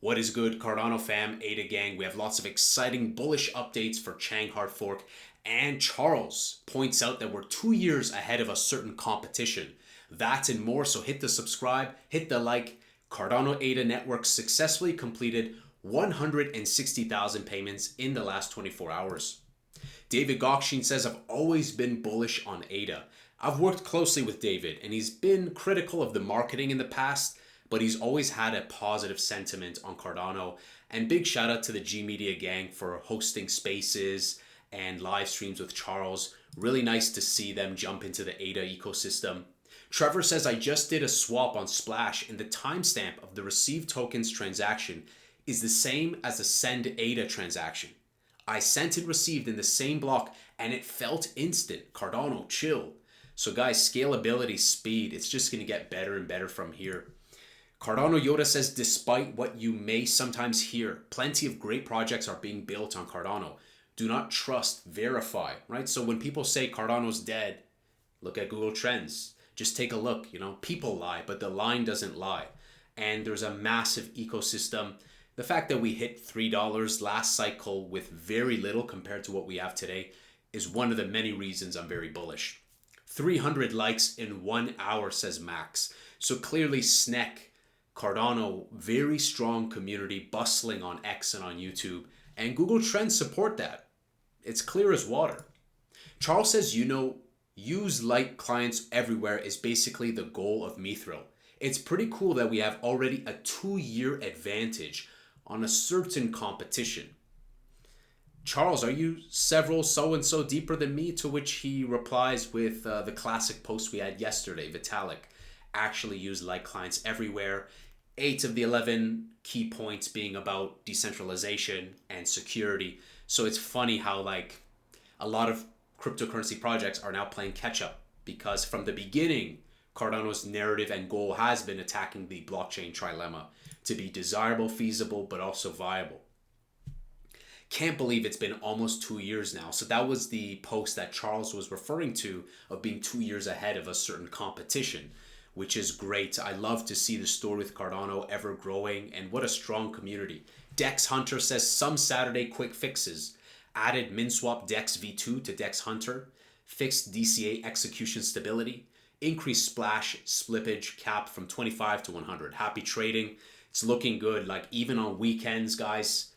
What is good, Cardano fam, ADA gang? We have lots of exciting bullish updates for Chang hard fork, and Charles points out that we're 2 years ahead of a certain competition. That and more, so hit the subscribe, hit the like. Cardano ADA network successfully completed 160,000 payments in the last 24 hours. David Gokshin says, I've always been bullish on ADA. I've worked closely with David, and he's been critical of the marketing in the past, but he's always had a positive sentiment on Cardano. And big shout out to the G Media gang for hosting spaces and live streams with Charles. Really nice to see them jump into the ADA ecosystem. Trevor says, I just did a swap on Splash, and the timestamp of the received tokens transaction is the same as the send ADA transaction. I sent and received in the same block, and it felt instant. Cardano, chill. So guys, scalability, speed, it's just going to get better and better from here. Cardano Yoda says, despite what you may sometimes hear, plenty of great projects are being built on Cardano. Do not trust, verify, right? So when people say Cardano's dead, look at Google Trends. Just take a look, people lie, but the line doesn't lie. And there's a massive ecosystem. The fact that we hit $3 last cycle with very little compared to what we have today is one of the many reasons I'm very bullish. 300 likes in 1 hour, says Max. So clearly Sneck, Cardano, very strong community, bustling on X and on YouTube, and Google Trends support that. It's clear as water. Charles says, use light clients everywhere is basically the goal of Mithril. It's pretty cool that we have already a 2-year advantage on a certain competition. Charles, are you several so-and-so deeper than me? To which he replies with the classic post we had yesterday, Vitalik. Actually use light clients everywhere. 8 of the 11 key points being about decentralization and security. So it's funny how a lot of cryptocurrency projects are now playing catch up, because from the beginning, Cardano's narrative and goal has been attacking the blockchain trilemma to be desirable, feasible, but also viable. Can't believe it's been almost 2 years now. So that was the post that Charles was referring to, of being 2 years ahead of a certain competition, which is great. I love to see the story with Cardano ever growing, and what a strong community. Dex Hunter says, some Saturday quick fixes. Added MinSwap Dex V2 to Dex Hunter. Fixed DCA execution stability. Increased splash slippage cap from 25 to 100. Happy trading. It's looking good. Even on weekends, guys,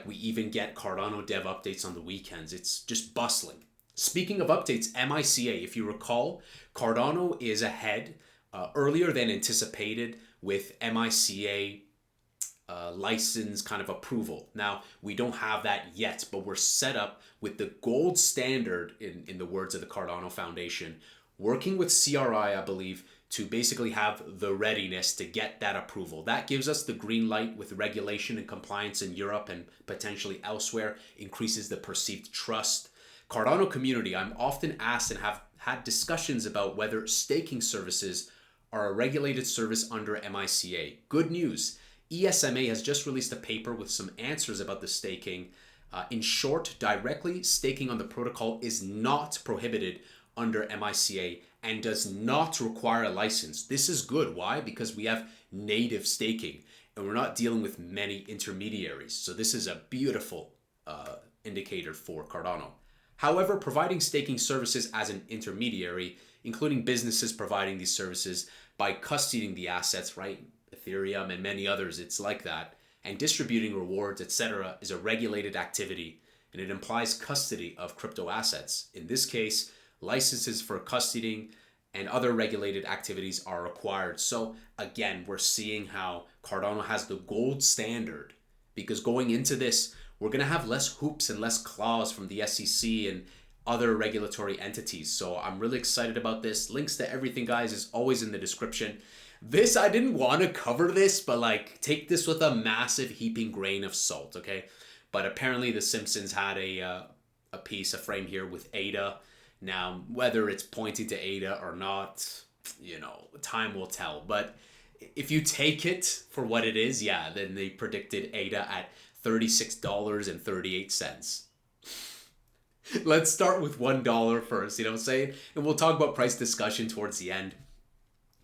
we even get Cardano dev updates on the weekends. It's just bustling. Speaking of updates, MICA, if you recall, Cardano is ahead earlier than anticipated with MICA license kind of approval. Now, we don't have that yet, but we're set up with the gold standard, in the words of the Cardano Foundation, working with CRI, I believe, to basically have the readiness to get that approval. That gives us the green light with regulation and compliance in Europe and potentially elsewhere, increases the perceived trust. Cardano community, I'm often asked and have had discussions about whether staking services are a regulated service under MICA. Good news, ESMA has just released a paper with some answers about the staking. In short, directly staking on the protocol is not prohibited under MICA and does not require a license. This is good. Why? Because we have native staking and we're not dealing with many intermediaries. So this is a beautiful indicator for Cardano. However, providing staking services as an intermediary, including businesses providing these services by custodying the assets, right? Ethereum and many others, it's like that. And distributing rewards, etc., is a regulated activity, and it implies custody of crypto assets. In this case, licenses for custodying and other regulated activities are required. So again, we're seeing how Cardano has the gold standard, because going into this, we're going to have less hoops and less claws from the SEC and other regulatory entities. So I'm really excited about this. Links to everything, guys, is always in the description. This, I didn't want to cover this, but take this with a massive heaping grain of salt, okay? But apparently the Simpsons had a frame here with ADA. Now, whether it's pointing to ADA or not, time will tell. But if you take it for what it is, yeah, then they predicted ADA at $36.38. Let's start with $1 first, you know what I'm saying? And we'll talk about price discussion towards the end.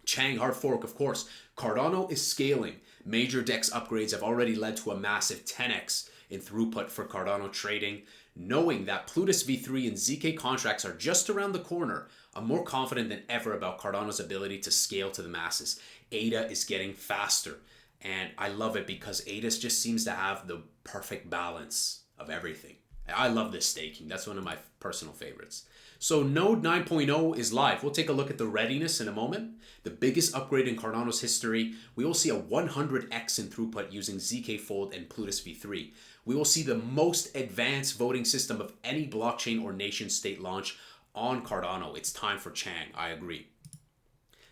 Chang hard fork, of course. Cardano is scaling. Major DEX upgrades have already led to a massive 10x in throughput for Cardano trading. Knowing that Plutus V3 and ZK contracts are just around the corner, I'm more confident than ever about Cardano's ability to scale to the masses. ADA is getting faster, and I love it because ADA just seems to have the perfect balance of everything. I love this staking. That's one of my personal favorites. So Node 9.0 is live. We'll take a look at the readiness in a moment. The biggest upgrade in Cardano's history. We will see a 100x in throughput using ZK Fold and Plutus V3. We will see the most advanced voting system of any blockchain or nation state launch on Cardano. It's time for Chang. I agree.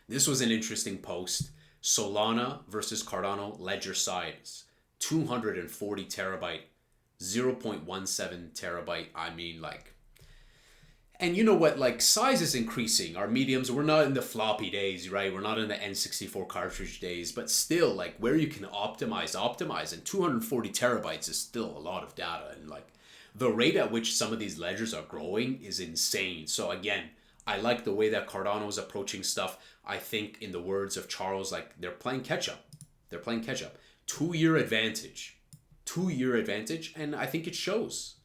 This was an interesting post. Solana versus Cardano ledger size. 240 terabyte. 0.17 terabyte. I mean, like, and you know what, like, size is increasing. Our mediums, we're not in the floppy days, right? We're not in the N64 cartridge days, but still, like, where you can optimize, and 240 terabytes is still a lot of data, and like the rate at which some of these ledgers are growing is insane. So again, I like the way that Cardano is approaching stuff. I think, in the words of Charles, like, they're playing catch up. 2-year advantage. 2-year advantage, and I think it shows.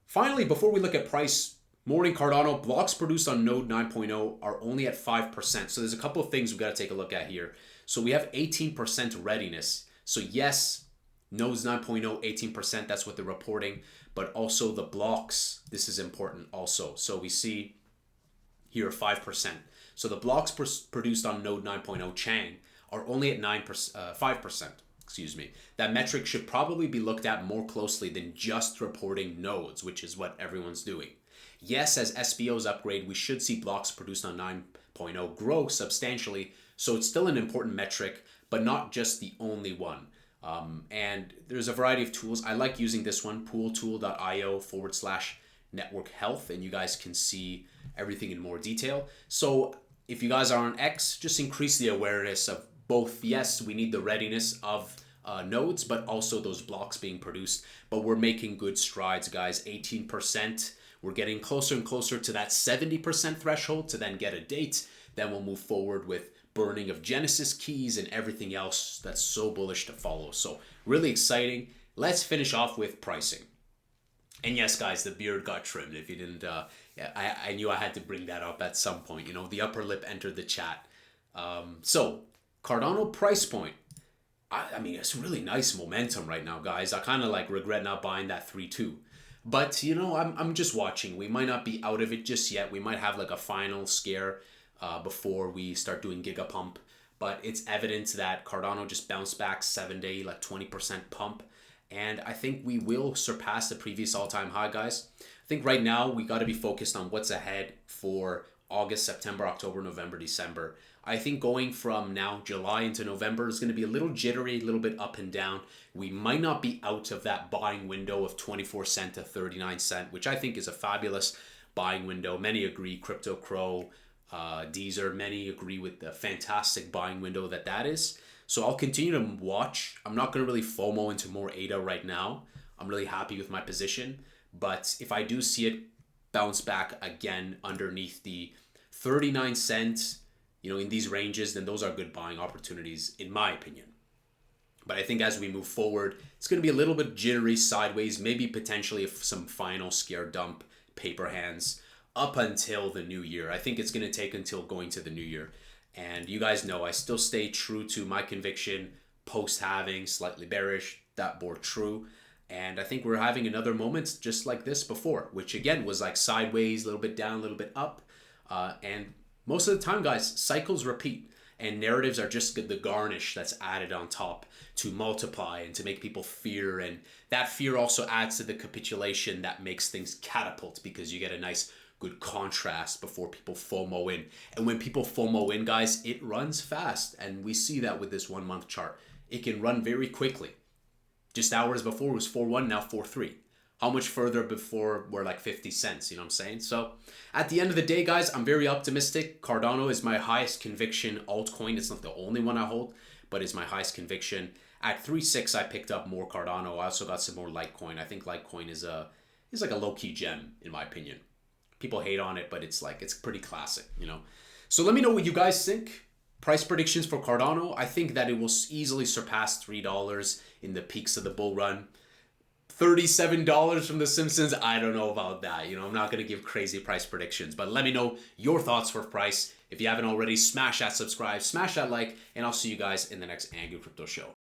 Finally, before we look at price, morning Cardano, blocks produced on Node 9.0 are only at 5%. So there's a couple of things we've got to take a look at here. So we have 18% readiness. So yes, Nodes 9.0, 18%, that's what they're reporting. But also the blocks, this is important also. So we see here 5%. So the blocks produced on Node 9.0 Chang are only at 5%. Excuse me. That metric should probably be looked at more closely than just reporting nodes, which is what everyone's doing. Yes, as SBOs upgrade, we should see blocks produced on 9.0 grow substantially, so it's still an important metric, but not just the only one. And there's a variety of tools. I like using this one, pooltool.io/network health, and you guys can see everything in more detail. So if you guys are on X, just increase the awareness of both. Yes, we need the readiness of nodes, but also those blocks being produced. But we're making good strides, guys. 18%. We're getting closer and closer to that 70% threshold to then get a date. Then we'll move forward with burning of Genesis keys and everything else that's so bullish to follow. So really exciting. Let's finish off with pricing. And yes, guys, the beard got trimmed. If you didn't, I knew I had to bring that up at some point. You know, the upper lip entered the chat. So Cardano price point. I mean, it's really nice momentum right now, guys. I kind of like regret not buying that 3.2. But, you know, I'm just watching. We might not be out of it just yet. We might have like a final scare before we start doing Gigapump. But it's evident that Cardano just bounced back 7-day, like 20% pump. And I think we will surpass the previous all-time high, guys. I think right now we got to be focused on what's ahead for August, September, October, November, December. I think going from now, July into November is going to be a little jittery, a little bit up and down. We might not be out of that buying window of 24 cent to 39 cent, which I think is a fabulous buying window. Many agree, Crypto Crow, Deezer, many agree with the fantastic buying window that is. So I'll continue to watch. I'm not going to really FOMO into more ADA right now. I'm really happy with my position. But if I do see it bounce back again underneath the 39 cents, you know, in these ranges, then those are good buying opportunities, in my opinion. But I think as we move forward, it's going to be a little bit jittery sideways, maybe potentially some final scare dump paper hands up until the new year. I think it's going to take until going to the new year. And you guys know I still stay true to my conviction, post-halving, slightly bearish, that bore true. And I think we're having another moment just like this before, which again was like sideways, a little bit down, a little bit up. And most of the time, guys, cycles repeat. And narratives are just the garnish that's added on top to multiply and to make people fear. And that fear also adds to the capitulation that makes things catapult, because you get a nice good contrast before people FOMO in. And when people FOMO in, guys, it runs fast. And we see that with this 1 month chart. It can run very quickly. Just hours before it was 4.1, now 4.3. How much further before we're like 50 cents, you know what I'm saying? So at the end of the day, guys, I'm very optimistic. Cardano is my highest conviction altcoin. It's not the only one I hold, but it's my highest conviction. At 3.6, I picked up more Cardano. I also got some more Litecoin. I think Litecoin is like a low-key gem, in my opinion. People hate on it, but it's pretty classic, you know? So let me know what you guys think. Price predictions for Cardano, I think that it will easily surpass $3 in the peaks of the bull run. $37 from The Simpsons, I don't know about that. I'm not going to give crazy price predictions, but let me know your thoughts for price. If you haven't already, smash that subscribe, smash that like, and I'll see you guys in the next Angry Crypto Show.